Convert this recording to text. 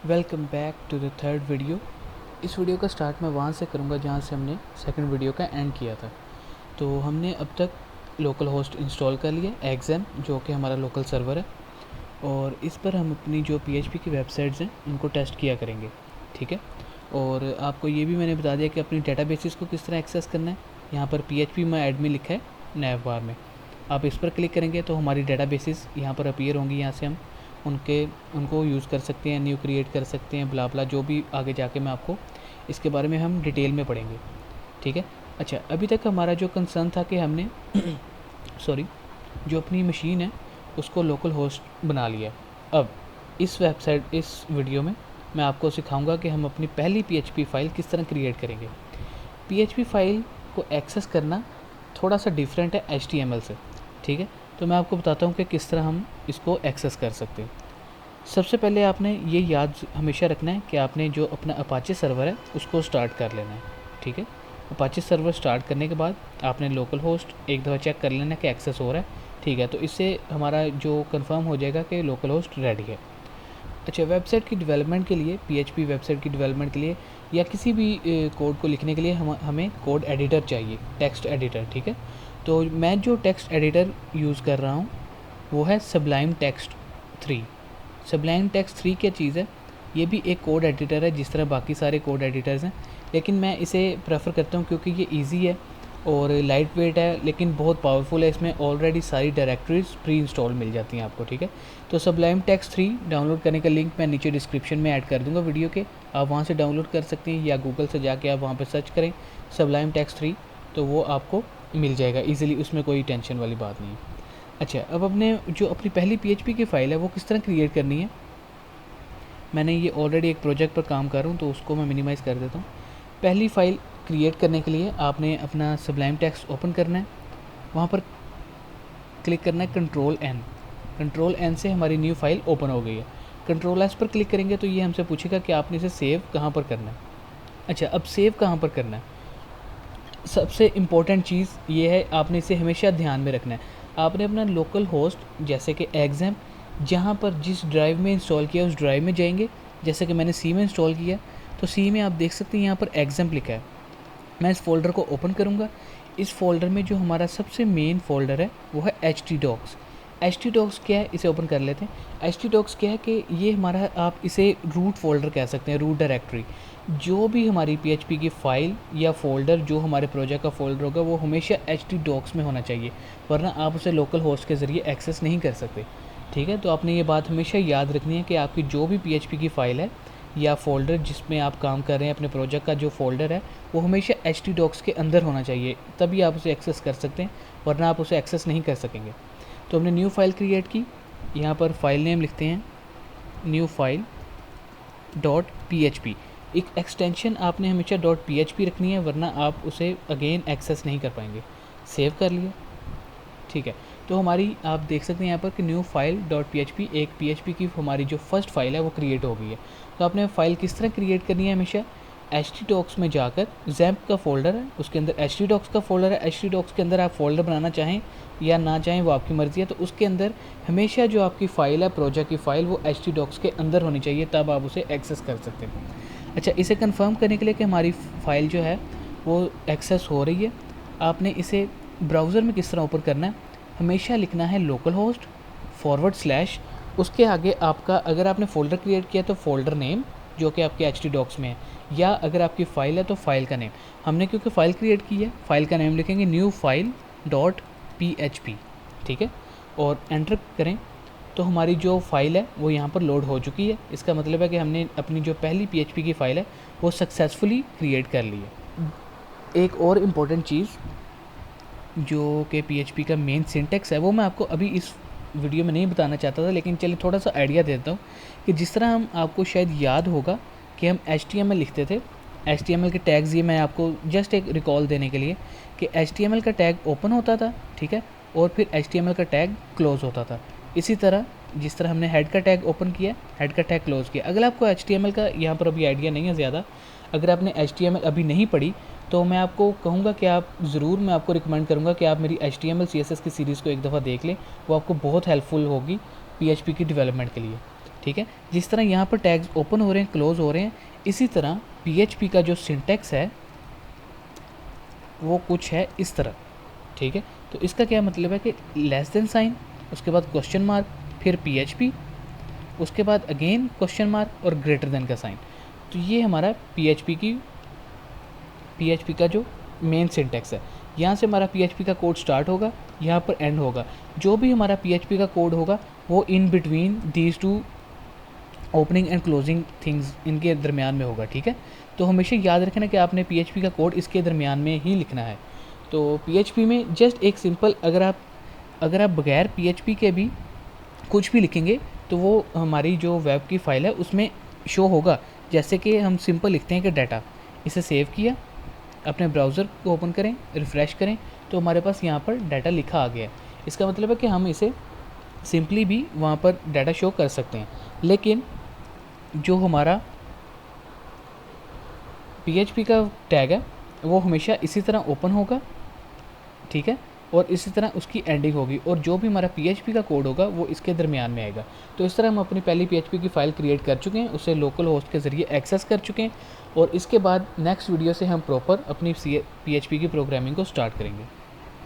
Welcome back to the third video. इस video का start मैं वहाँ से करूँगा जहाँ से हमने सेकंड वीडियो का एंड किया था। तो हमने अब तक लोकल होस्ट इंस्टॉल कर लिया एग्जाम, जो कि हमारा लोकल सर्वर है, और इस पर हम अपनी जो PHP की वेबसाइट्स हैं उनको टेस्ट किया करेंगे। ठीक है। और आपको ये भी मैंने बता दिया कि अपनी डेटाबेसेस को किस तरह एक्सेस करना है। यहाँ पर PHP माई एडमी लिखा है नैव बार में, आप इस पर क्लिक करेंगे तो हमारी डेटाबेसेस यहाँ पर अपीयर होंगी। यहाँ से हम उनको यूज़ कर सकते हैं, न्यू क्रिएट कर सकते हैं, ब्ला ब्ला, जो भी आगे जाके मैं आपको इसके बारे में हम डिटेल में पढ़ेंगे। ठीक है। अच्छा, अभी तक हमारा जो कंसर्न था कि हमने सॉरी जो अपनी मशीन है उसको लोकल होस्ट बना लिया। अब इस वीडियो में मैं आपको सिखाऊंगा कि हम अपनी पहली PHP फ़ाइल किस तरह क्रिएट करेंगे। PHP फ़ाइल को एक्सेस करना थोड़ा सा डिफरेंट है HTML से। ठीक है। तो मैं आपको बताता हूँ कि किस तरह हम इसको एक्सेस कर सकते हैं। सबसे पहले आपने ये याद हमेशा रखना है कि आपने जो अपना अपाचे सर्वर है उसको स्टार्ट कर लेना है। ठीक है। अपाचे सर्वर स्टार्ट करने के बाद आपने लोकल होस्ट एक दफ़ा चेक कर लेना कि एक्सेस हो रहा है। ठीक है। तो इससे हमारा जो कंफर्म हो जाएगा कि लोकल होस्ट रेडी है। अच्छा, वेबसाइट की डेवलपमेंट के लिए, PHP वेबसाइट की डेवलपमेंट के लिए या किसी भी कोड को लिखने के लिए हमें कोड एडिटर चाहिए, टेक्स्ट एडिटर। ठीक है। तो मैं जो टेक्स्ट एडिटर यूज़ कर रहा हूँ वो है सबलाइम टेक्स्ट 3। सबलाइम टेक्स्ट 3 क्या चीज़ है? ये भी एक कोड एडिटर है जिस तरह बाकी सारे कोड एडिटर्स हैं, लेकिन मैं इसे प्रेफर करता हूँ क्योंकि ये इजी है और लाइट वेट है, लेकिन बहुत पावरफुल है। इसमें ऑलरेडी सारी डायरेक्टरीज प्री इंस्टॉल मिल जाती हैं आपको। ठीक है। तो सबलाइम टेक्स्ट 3 डाउनलोड करने का लिंक मैं नीचे डिस्क्रिप्शन में ऐड कर दूंगा वीडियो के, आप वहाँ से डाउनलोड कर सकते हैं, या गूगल से जाके आप वहाँ पर सर्च करें सबलाइम टेक्स्ट 3, तो वो आपको मिल जाएगा ईजिली, उसमें कोई टेंशन वाली बात नहीं है। अच्छा, अब अपनी पहली PHP की फ़ाइल है वो किस तरह क्रिएट करनी है। मैंने ये ऑलरेडी एक प्रोजेक्ट पर काम कर रहा हूँ तो उसको मैं मिनिमाइज़ कर देता हूँ। पहली फ़ाइल क्रिएट करने के लिए आपने अपना सबलाइम टेक्स्ट ओपन करना है, वहाँ पर क्लिक करना है कंट्रोल एन से हमारी न्यू फाइल ओपन हो गई है। कंट्रोल एस पर क्लिक करेंगे तो ये हमसे पूछेगा कि आपने इसे सेव कहाँ पर करना है। अच्छा, अब सेव कहाँ पर करना है, सबसे इम्पोर्टेंट चीज़ ये है, आपने इसे हमेशा ध्यान में रखना है। आपने अपना लोकल होस्ट जैसे कि एग्जाम, जहाँ पर जिस ड्राइव में इंस्टॉल किया उस ड्राइव में जाएंगे। जैसे कि मैंने C में इंस्टॉल किया तो C में आप देख सकते हैं यहाँ पर एग्जाम लिखा है। मैं इस फोल्डर को ओपन करूँगा। इस फोल्डर में जो हमारा सबसे मेन फोल्डर है वो है htdocs। htdocs क्या है, इसे ओपन कर लेते हैं। htdocs क्या है कि ये हमारा, आप इसे रूट फोल्डर कह सकते हैं, रूट डायरेक्टरी। जो भी हमारी PHP की फ़ाइल या फोल्डर जो हमारे प्रोजेक्ट का फोल्डर होगा वो हमेशा htdocs में होना चाहिए, वरना आप उसे लोकल होस्ट के ज़रिए एक्सेस नहीं कर सकते। ठीक है। तो आपने ये बात हमेशा याद रखनी है कि आपकी जो भी PHP की फ़ाइल है या फोल्डर जिसमें आप काम कर रहे हैं, अपने प्रोजेक्ट का जो फोल्डर है वो हमेशा htdocs के अंदर होना चाहिए, तभी आप उसे एक्सेस कर सकते हैं, वरना आप उसे एक्सेस नहीं कर सकेंगे। तो हमने न्यू फाइल क्रिएट की, यहाँ पर फाइल नेम लिखते हैं न्यू फाइल .php। एक एक्सटेंशन आपने हमेशा .php रखनी है, वरना आप उसे अगेन एक्सेस नहीं कर पाएंगे। सेव कर लिया। ठीक है। तो हमारी, आप देख सकते हैं यहाँ पर कि न्यू फाइल .php, एक PHP की हमारी जो फर्स्ट फाइल है वो क्रिएट हो गई है। तो आपने फाइल किस तरह क्रिएट करनी है, हमेशा htdocs में जाकर XAMPP का फोल्डर है उसके अंदर htdocs का फोल्डर है। htdocs के अंदर आप फोल्डर बनाना चाहें या ना चाहें वो आपकी मर्ज़ी है। तो उसके अंदर हमेशा जो आपकी फ़ाइल है, प्रोजेक्ट की फ़ाइल, वो htdocs के अंदर होनी चाहिए, तब आप उसे एक्सेस कर सकते हैं। अच्छा, इसे कंफर्म करने के लिए कि हमारी फ़ाइल जो है वो एक्सेस हो रही है, आपने इसे ब्राउज़र में किस तरह ओपन करना है, हमेशा लिखना है लोकल होस्ट /, उसके आगे आपका, अगर आपने फ़ोल्डर क्रिएट किया तो फ़ोल्डर नेम जो कि आपके htdocs में है, या अगर आपकी फ़ाइल है तो फाइल का नेम। हमने क्योंकि फ़ाइल क्रिएट की है, फाइल का नेम लिखेंगे न्यू फाइल .php। ठीक है। और एंटर करें तो हमारी जो फ़ाइल है वो यहाँ पर लोड हो चुकी है। इसका मतलब है कि हमने अपनी जो पहली PHP की फ़ाइल है वो सक्सेसफुली क्रिएट कर ली है। एक और इम्पोर्टेंट चीज़ जो कि PHP का मेन सिंटेक्स है वो मैं आपको अभी इस वीडियो में नहीं बताना चाहता था, लेकिन चलिए थोड़ा सा आइडिया देता हूँ कि जिस तरह हम, आपको शायद याद होगा कि हम HTML लिखते थे, HTML के टैग्स, ये मैं आपको जस्ट एक रिकॉल देने के लिए कि HTML का टैग ओपन होता था, ठीक है, और फिर HTML का टैग क्लोज़ होता था। इसी तरह जिस तरह हमने हेड का टैग ओपन किया, हेड का टैग क्लोज़ किया। अगर आपको HTML का यहाँ पर अभी आइडिया नहीं है ज़्यादा, अगर आपने HTML अभी नहीं पढ़ी तो मैं आपको कहूँगा कि मैं आपको रिकमेंड करूँगा कि आप मेरी HTML CSS की सीरीज़ को एक दफ़ा देख लें, वो आपको बहुत हेल्पफुल होगी PHP की डेवलपमेंट के लिए। ठीक है। जिस तरह यहाँ पर टैग्स ओपन हो रहे हैं, क्लोज हो रहे हैं, इसी तरह PHP का जो सिंटैक्स है वो कुछ है इस तरह, ठीक है। तो इसका क्या मतलब है कि लेस देन साइन, उसके बाद क्वेश्चन मार्क, फिर PHP, उसके बाद अगेन क्वेश्चन मार्क और ग्रेटर देन का साइन। तो ये हमारा PHP का जो मेन सिंटैक्स है। यहाँ से हमारा PHP का कोड स्टार्ट होगा, यहाँ पर एंड होगा। जो भी हमारा PHP का कोड होगा वो in between these two opening and closing things, इनके दरमियान में होगा, ठीक है। तो हमेशा याद रखना कि आपने PHP का कोड इसके दरमियान में ही लिखना है। तो PHP में जस्ट एक सिंपल, अगर आप बगैर PHP के भी कुछ भी लिखेंगे तो वो हमारी जो वेब की फ़ाइल है उसमें शो होगा। जैसे कि हम सिंपल लिखते हैं कि डाटा, इसे सेव किया, अपने ब्राउज़र को ओपन करें, रिफ़्रेश करें, तो हमारे पास यहाँ पर डाटा लिखा आ गया है। इसका मतलब है कि हम इसे सिंपली भी वहाँ पर डाटा शो कर सकते हैं। लेकिन जो हमारा PHP का टैग है वो हमेशा इसी तरह ओपन होगा, ठीक है, और इसी तरह उसकी एंडिंग होगी, और जो भी हमारा PHP का कोड होगा वो इसके दरमियान में आएगा। तो इस तरह हम अपनी पहली PHP की फ़ाइल क्रिएट कर चुके हैं, उसे लोकल होस्ट के ज़रिए एक्सेस कर चुके हैं, और इसके बाद नेक्स्ट वीडियो से हम प्रॉपर अपनी PHP की प्रोग्रामिंग को स्टार्ट करेंगे।